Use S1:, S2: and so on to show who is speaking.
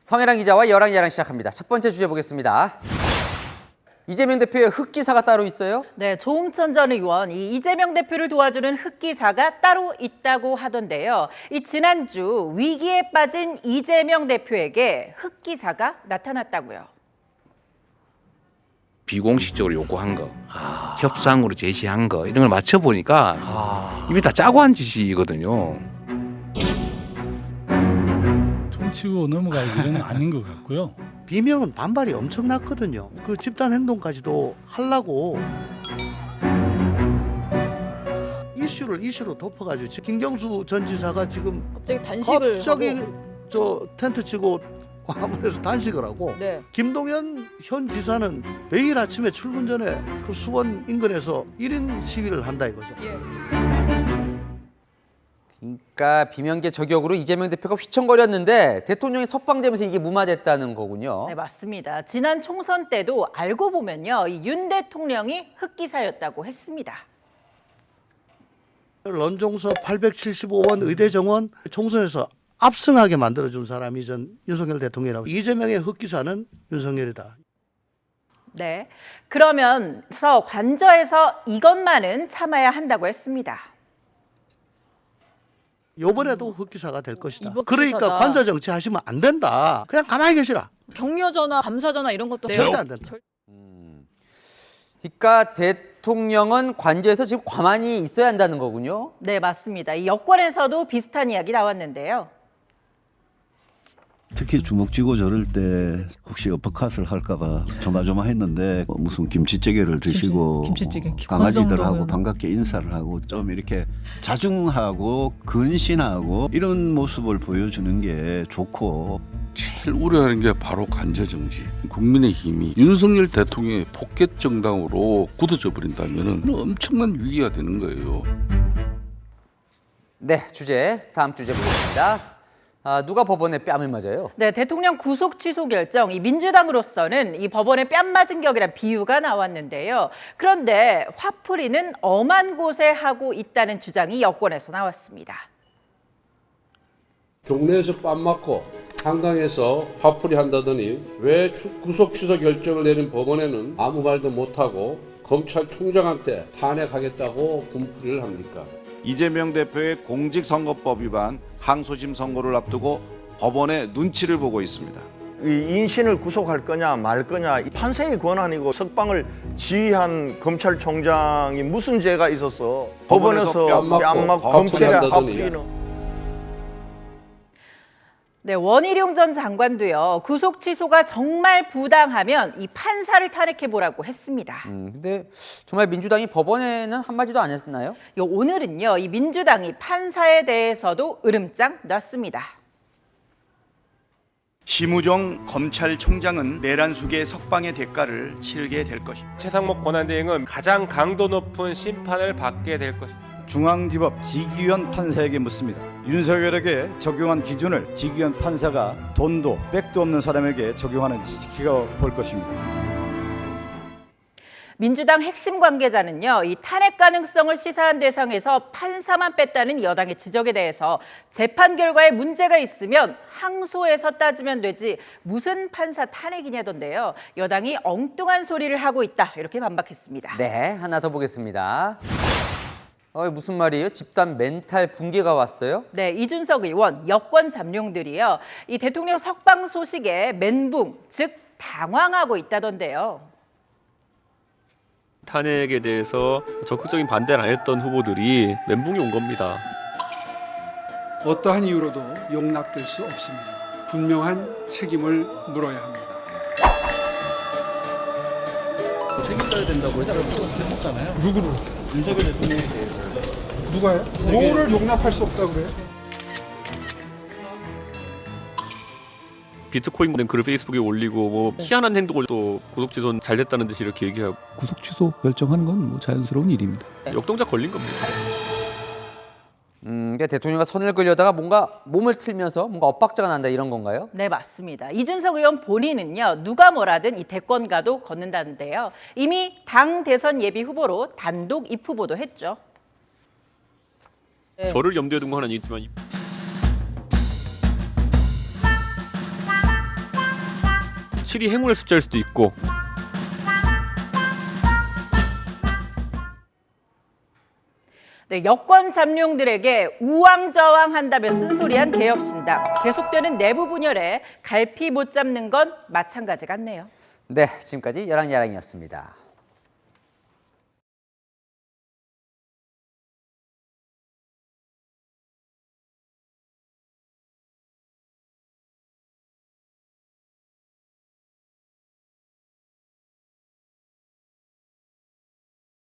S1: 성혜랑 기자와 여랑야랑 시작합니다. 첫 번째 주제 보겠습니다. 이재명 대표의 흑기사가 따로 있어요?
S2: 네, 조응천 전 의원, 이 이재명 대표를 도와주는 흑기사가 따로 있다고 하던데요. 이 지난주 위기에 빠진 이재명 대표에게 흑기사가 나타났다고요.
S3: 비공식적으로 요구한 거, 협상으로 제시한 거 이런 걸 맞춰보니까 이미 다 짜고 한 짓이거든요.
S4: 퉁치고 넘어갈 일은 아닌 것 같고요.
S5: 비명은 반발이 엄청났거든요. 그 집단 행동까지도 하려고 이슈로 덮어가지고 김경수 전 지사가 지금
S6: 갑자기 단식을 하고.
S5: 저 텐트 치고 광화문에서 단식을 하고
S6: 네.
S5: 김동연 현 지사는 매일 아침에 출근 전에 그 수원 인근에서 1인 시위를 한다 이거죠.
S1: 그러니까 비명계 저격으로 이재명 대표가 휘청거렸는데 대통령이 석방되면서 이게 무마됐다는 거군요.
S2: 네, 맞습니다. 지난 총선 때도 알고 보면요, 이 윤 대통령이 흑기사였다고 했습니다.
S5: 런종서 875원 의대 정원 총선에서 압승하게 만들어준 사람이 전 윤석열 대통령이라고. 이재명의 흑기사는 윤석열이다.
S2: 네, 그러면서 관저에서 이것만은 참아야 한다고 했습니다.
S5: 이번에도 흑기사가 될 것이다.
S6: 이번
S5: 그러니까
S6: 기사다.
S5: 관저 정치 하시면 안 된다. 그냥 가만히 계시라.
S6: 격려전화, 감사전화 이런 것도
S5: 절대 안 된다.
S1: 그러니까 대통령은 관저에서 지금 가만히 있어야 한다는 거군요.
S2: 네, 맞습니다. 이 여권에서도 비슷한 이야기 나왔는데요.
S7: 특히 주먹 쥐고 저럴 때 혹시 어퍼컷을 할까봐 조마조마했는데 무슨 김치찌개를 드시고
S6: 김치찌개.
S7: 강아지들하고
S6: 권성동은.
S7: 반갑게 인사를 하고 좀 이렇게 자중하고 근신하고 이런 모습을 보여주는 게 좋고.
S8: 제일 우려하는 게 바로 관저정지. 국민의힘이 윤석열 대통령의 포켓 정당으로 굳어져 버린다면 엄청난 위기가 되는 거예요.
S1: 네, 다음 주제 보겠습니다. 누가 법원에 뺨을 맞아요?
S2: 네, 대통령 구속 취소 결정, 이 민주당으로서는 이 법원에 뺨 맞은 격이란 비유가 나왔는데요. 그런데 화풀이는 엄한 곳에 하고 있다는 주장이 여권에서 나왔습니다.
S9: 경내에서 뺨 맞고 한강에서 화풀이 한다더니 왜 구속 취소 결정을 내린 법원에는 아무 말도 못하고 검찰총장한테 탄핵하겠다고 분풀이를 합니까?
S10: 이재명 대표의 공직선거법 위반 항소심 선고를 앞두고 법원의 눈치를 보고 있습니다.
S11: 이 인신을 구속할 거냐 말 거냐, 판사의 권한이고 석방을 지휘한 검찰총장이 무슨 죄가 있어서 법원에서 뺨 맞고 검찰의 화풀이는.
S2: 네, 원희룡 전 장관도요, 구속 취소가 정말 부당하면 이 판사를 탄핵해보라고 했습니다.
S1: 근데 정말 민주당이 법원에는 한마디도 안 했나요?
S2: 오늘은요, 이 민주당이 판사에 대해서도 으름장 놨습니다.
S12: 심우정 검찰총장은 내란숙의 석방의 대가를 치르게 될 것입니다.
S13: 최상목 권한대행은 가장 강도 높은 심판을 받게 될 것입니다.
S14: 중앙지법 지기현 판사에게 묻습니다. 윤석열에게 적용한 기준을 지기현 판사가 돈도 백도 없는 사람에게 적용하는지 지켜볼 것입니다.
S2: 민주당 핵심 관계자는요, 이 탄핵 가능성을 시사한 대상에서 판사만 뺐다는 여당의 지적에 대해서 재판 결과에 문제가 있으면 항소해서 따지면 되지 무슨 판사 탄핵이냐던데요. 여당이 엉뚱한 소리를 하고 있다, 이렇게 반박했습니다.
S1: 네, 하나 더 보겠습니다. 무슨 말이에요? 집단 멘탈 붕괴가 왔어요?
S2: 네, 이준석 의원, 여권 잠룡들이요, 이 대통령 석방 소식에 멘붕, 즉 당황하고 있다던데요.
S13: 탄핵에 대해서 적극적인 반대를 안 했던 후보들이 멘붕이 온 겁니다.
S15: 어떠한 이유로도 용납될 수 없습니다. 분명한 책임을 물어야 합니다.
S4: 책임져야 된다고 했었잖아요.
S15: 누구를?
S4: 윤석열 대통령에 대해서.
S15: 누가요? 뭐를 용납할 수 없다고 그래요?
S13: 비트코인 된 글을 페이스북에 올리고 뭐 희한한 행동을 또 구속 취소는 잘 됐다는 듯이 이렇게 얘기하고.
S16: 구속 취소 결정하는 건 뭐 자연스러운 일입니다.
S13: 역동작 걸린 겁니다.
S1: 그러니까 대통령과 선을 그려다가 뭔가 몸을 틀면서 뭔가 엇박자가 난다 이런 건가요?
S2: 네, 맞습니다. 이준석 의원 본인은요, 누가 뭐라든 이 대권가도 걷는다는데요. 이미 당 대선 예비 후보로 단독 입후보도 했죠.
S13: 저를 염두에 둔 거 하나는 있지만 7이 행운의 숫자일 수도 있고.
S2: 네, 여권 잠룡들에게 우왕좌왕한다며 쓴소리한 개혁신당. 계속되는 내부 분열에 갈피 못 잡는 건 마찬가지 같네요.
S1: 네, 지금까지 열왕야랑이었습니다.